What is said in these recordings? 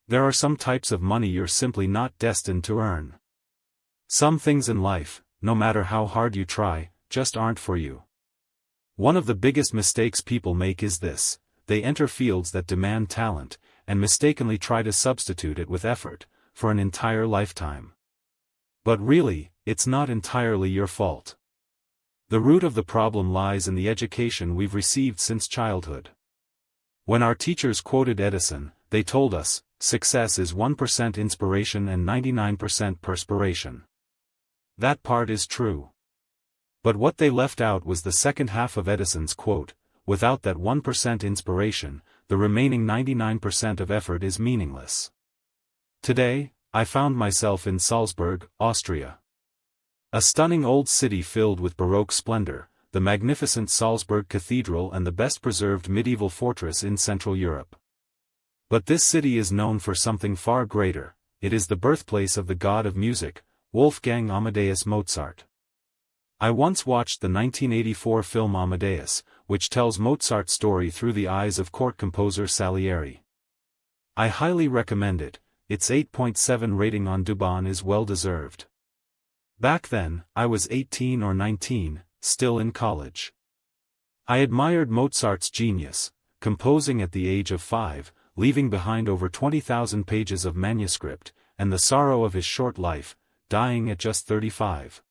There are some types of money you're simply not destined to earn. Some things in life, no matter how hard you try, just aren't for you. One of the biggest mistakes people make is this: they enter fields that demand talent, and mistakenly try to substitute it with effort, for an entire lifetime. But really, it's not entirely your fault. The root of the problem lies in the education we've received since childhood. When our teachers quoted Edison, they told us, "Success is 1% inspiration and 99% perspiration." That part is true. But what they left out was the second half of Edison's quote: "Without that 1% inspiration, the remaining 99% of effort is meaningless." Today, I found myself in Salzburg, Austria. A stunning old city filled with Baroque splendor, the magnificent Salzburg Cathedral and the best-preserved medieval fortress in Central Europe. But this city is known for something far greater. It is the birthplace of the god of music, Wolfgang Amadeus Mozart. I once watched the 1984 film Amadeus, which tells Mozart's story through the eyes of court composer Salieri. I highly recommend it. Its 8.7 rating on Dubon is well-deserved. Back then, I was 18 or 19, still in college. I admired Mozart's genius, composing at the age of 5, leaving behind over 20,000 pages of manuscript, and the sorrow of his short life, dying at just 35.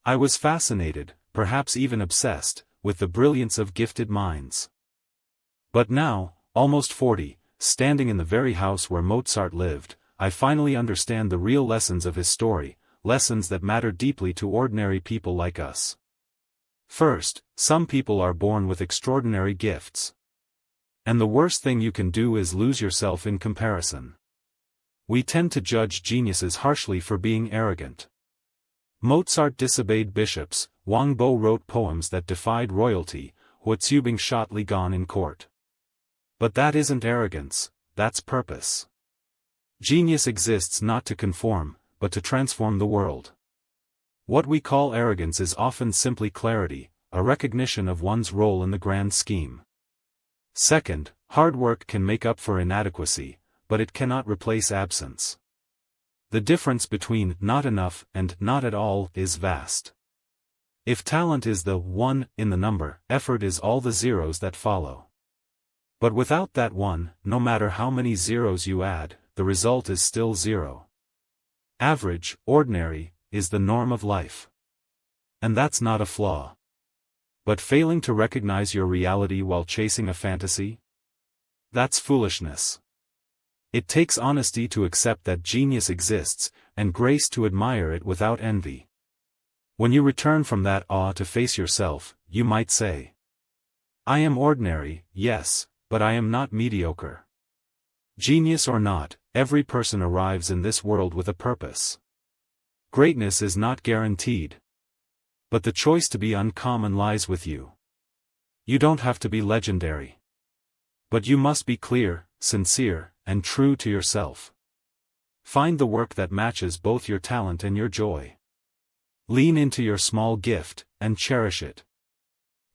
I was fascinated, perhaps even obsessed, with the brilliance of gifted minds. But now, almost 40, standing in the very house where Mozart lived, I finally understand the real lessons of his story, lessons that matter deeply to ordinary people like us. First, some people are born with extraordinary gifts. And the worst thing you can do is lose yourself in comparison. We tend to judge geniuses harshly for being arrogant. Mozart disobeyed bishops, Wang Bo wrote poems that defied royalty, Huazubing shot Li Gan in court. But that isn't arrogance, that's purpose. Genius exists not to conform, but to transform the world. What we call arrogance is often simply clarity, a recognition of one's role in the grand scheme. Second, hard work can make up for inadequacy, but it cannot replace absence. The difference between not enough and not at all is vast. If talent is the 1 in the number, effort is all the zeros that follow. But without that 1, no matter how many zeros you add, the result is still 0. Average, ordinary, is the norm of life. And that's not a flaw. But failing to recognize your reality while chasing a fantasy? That's foolishness. It takes honesty to accept that genius exists, and grace to admire it without envy. When you return from that awe to face yourself, you might say, "I am ordinary, yes, but I am not mediocre." Genius or not, every person arrives in this world with a purpose. Greatness is not guaranteed. But the choice to be uncommon lies with you. You don't have to be legendary. But you must be clear, sincere, and true to yourself. Find the work that matches both your talent and your joy. Lean into your small gift, and cherish it.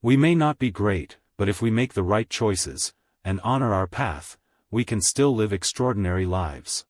We may not be great, but if we make the right choices, and honor our path, we can still live extraordinary lives.